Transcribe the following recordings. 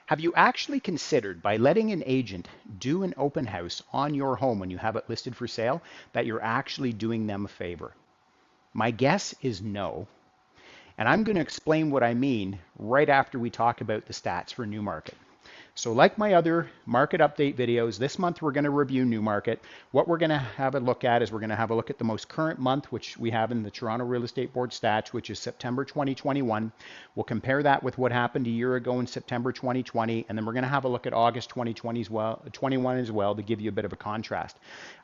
Have you actually considered, by letting an agent do an open house on your home when you have it listed for sale, that you're actually doing them a favor? My guess is no. And I'm going to explain what I mean right after we talk about the stats for Newmarket. So like my other market update videos, this month we're going to review Newmarket. What we're going to have a look at is we're going to have a look at the most current month, which we have in the Toronto Real Estate Board stats, which is September 2021. We'll compare that with what happened a year ago in September 2020, and then we're going to have a look at August 2020 as well, 21 as well, to give you a bit of a contrast.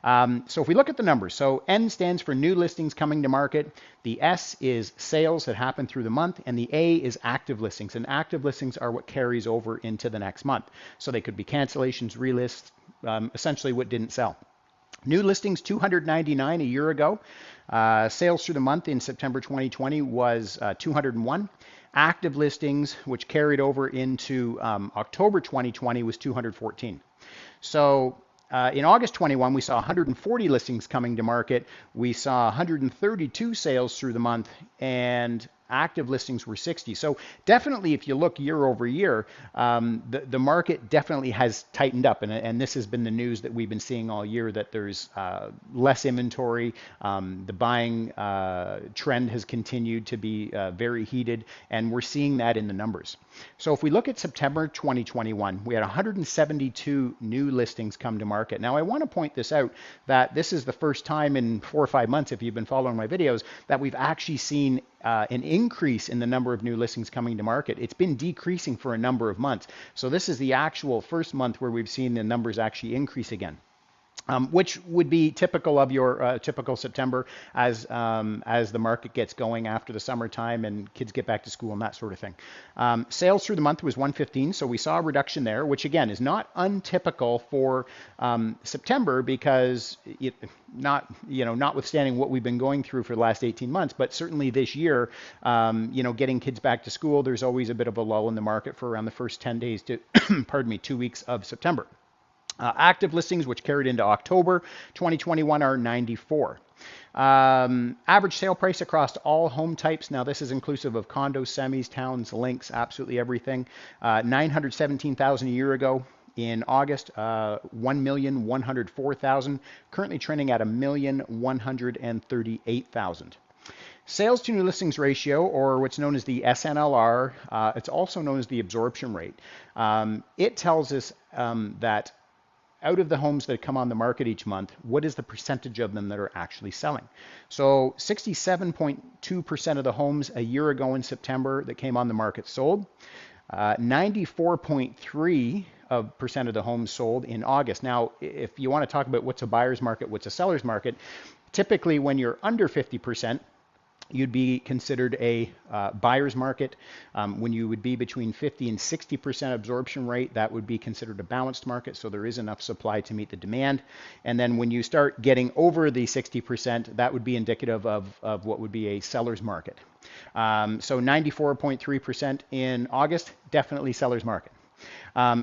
So if we look at the numbers, so N stands for new listings coming to market. The S is sales that happen through the month, and the A is active listings. And active listings are what carries over into the next month. So they could be cancellations, relists, essentially what didn't sell. New listings 299 a year ago. Sales through the month in September 2020 was 201. Active listings, which carried over into October 2020, was 214. So in August 21, we saw 140 listings coming to market. We saw 132 sales through the month, and active listings were 60. So definitely, if you look year over year, the market definitely has tightened up. And this has been the news that we've been seeing all year, that there's less inventory. The buying trend has continued to be very heated, and we're seeing that in the numbers. So if we look at September 2021, we had 172 new listings come to market. Now, I want to point this out, that this is the first time in 4 or 5 months, if you've been following my videos, that we've actually seen an increase in the number of new listings coming to market. It's been decreasing for a number of months. So this is the actual first month where we've seen the numbers actually increase again. Which would be typical of your typical September as the market gets going after the summertime and kids get back to school and that sort of thing. Sales through the month was 115, so we saw a reduction there, which again is not untypical for September, because notwithstanding what we've been going through for the last 18 months, but certainly this year, getting kids back to school, there's always a bit of a lull in the market for around the first 10 days to, 2 weeks of September. Active listings, which carried into October 2021, are 94. Average sale price across all home types. Now, this is inclusive of condos, semis, towns, links, absolutely everything. 917,000 a year ago. In August, 1,104,000. Currently trending at 1,138,000. Sales to new listings ratio, or what's known as the SNLR, it's also known as the absorption rate. It tells us that out of the homes that come on the market each month, what is the percentage of them that are actually selling? So 67.2% of the homes a year ago in September that came on the market sold. 94.3% of the homes sold in August. Now, if you want to talk about what's a buyer's market, what's a seller's market, typically when you're under 50%, you'd be considered a buyer's market. When you would be between 50 and 60% absorption rate, that would be considered a balanced market, so there is enough supply to meet the demand. And then when you start getting over the 60%, that would be indicative of what would be a seller's market. So 94.3% in August, definitely seller's market.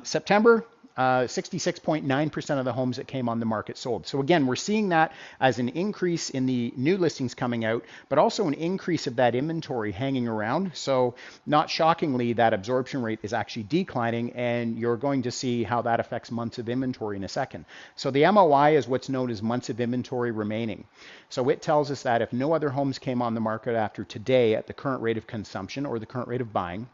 September, 66.9% of the homes that came on the market sold. So again, we're seeing that as an increase in the new listings coming out, but also an increase of that inventory hanging around. So not shockingly, that absorption rate is actually declining, and you're going to see how that affects months of inventory in a second. So the MOI is what's known as months of inventory remaining. So it tells us that if no other homes came on the market after today at the current rate of consumption or the current rate of buying,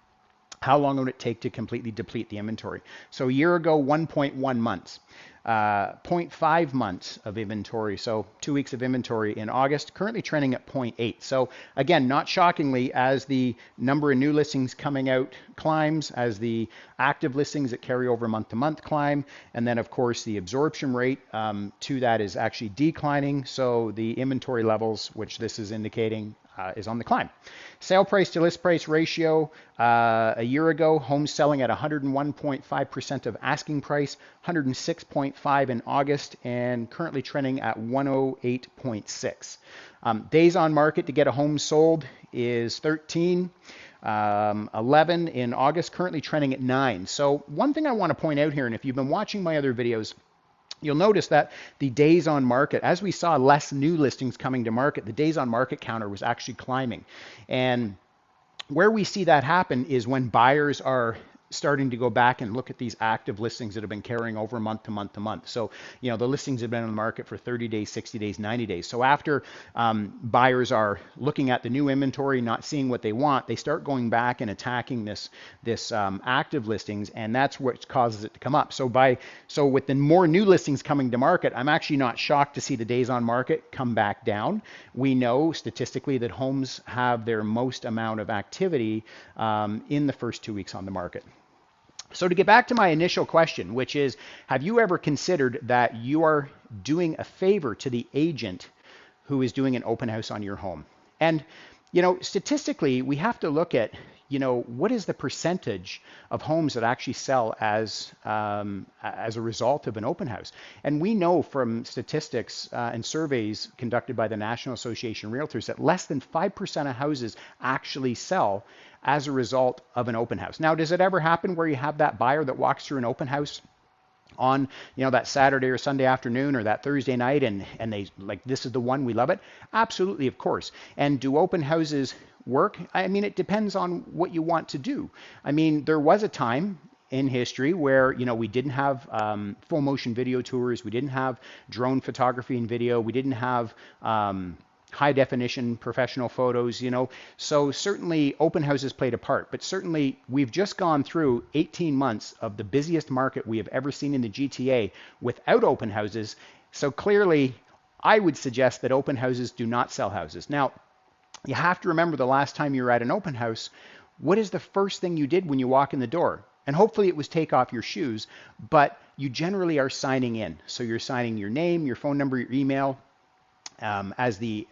how long would it take to completely deplete the inventory? So a year ago, 1.1 months, 0.5 months of inventory. So 2 weeks of inventory in August, currently trending at 0.8. So again, not shockingly, as the number of new listings coming out climbs, as the active listings that carry over month to month climb, and then of course the absorption rate to that is actually declining. So the inventory levels, which this is indicating, is on the climb. Sale price to list price ratio, a year ago, homes selling at 101.5% of asking price, 106.5 in August, and currently trending at 108.6. Days on market to get a home sold is 13. 11 in August, currently trending at 9. So one thing I want to point out here, and if you've been watching my other videos, you'll notice that the days on market, as we saw less new listings coming to market, the days on market counter was actually climbing. And where we see that happen is when buyers are starting to go back and look at these active listings that have been carrying over month to month to month. So, the listings have been on the market for 30 days, 60 days, 90 days. So after buyers are looking at the new inventory, not seeing what they want, they start going back and attacking this active listings, and that's what causes it to come up. So with the more new listings coming to market, I'm actually not shocked to see the days on market come back down. We know statistically that homes have their most amount of activity in the first 2 weeks on the market. So to get back to my initial question, which is, have you ever considered that you are doing a favor to the agent who is doing an open house on your home? And, statistically, we have to look at, what is the percentage of homes that actually sell as a result of an open house? And we know from statistics and surveys conducted by the National Association of Realtors that less than 5% of houses actually sell as a result of an open house. Now, does it ever happen where you have that buyer that walks through an open house on that Saturday or Sunday afternoon or that Thursday night and they like, this is the one, we love it? Absolutely, of course. And do open houses work? I mean, it depends on what you want to do. I mean, there was a time in history where we didn't have full motion video tours, we didn't have drone photography and video, we didn't have high definition professional photos, So certainly open houses played a part, but certainly we've just gone through 18 months of the busiest market we have ever seen in the GTA without open houses. So clearly I would suggest that open houses do not sell houses. Now, you have to remember the last time you were at an open house, what is the first thing you did when you walk in the door? And hopefully it was take off your shoes, but you generally are signing in. So you're signing your name, your phone number, your email. As the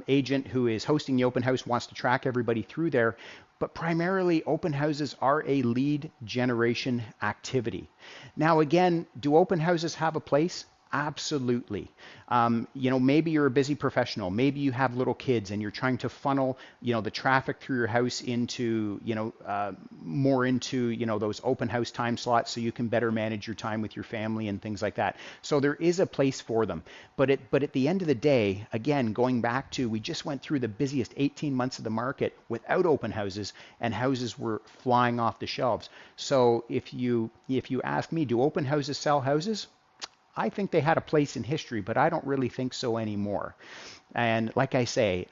agent who is hosting the open house wants to track everybody through there. But primarily open houses are a lead generation activity. Now again, do open houses have a place? Absolutely. Maybe you're a busy professional. Maybe you have little kids and you're trying to funnel, the traffic through your house into, more into, those open house time slots so you can better manage your time with your family and things like that. So there is a place for them. But at the end of the day, again, going back to, we just went through the busiest 18 months of the market without open houses, and houses were flying off the shelves. So if you ask me, do open houses sell houses? I think they had a place in history, but I don't really think so anymore. And like I say,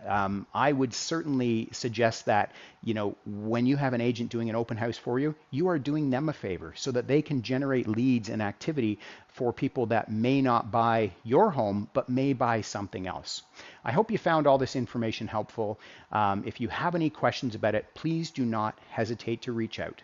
I would certainly suggest that, when you have an agent doing an open house for you, you are doing them a favor so that they can generate leads and activity for people that may not buy your home, but may buy something else. I hope you found all this information helpful. If you have any questions about it, please do not hesitate to reach out.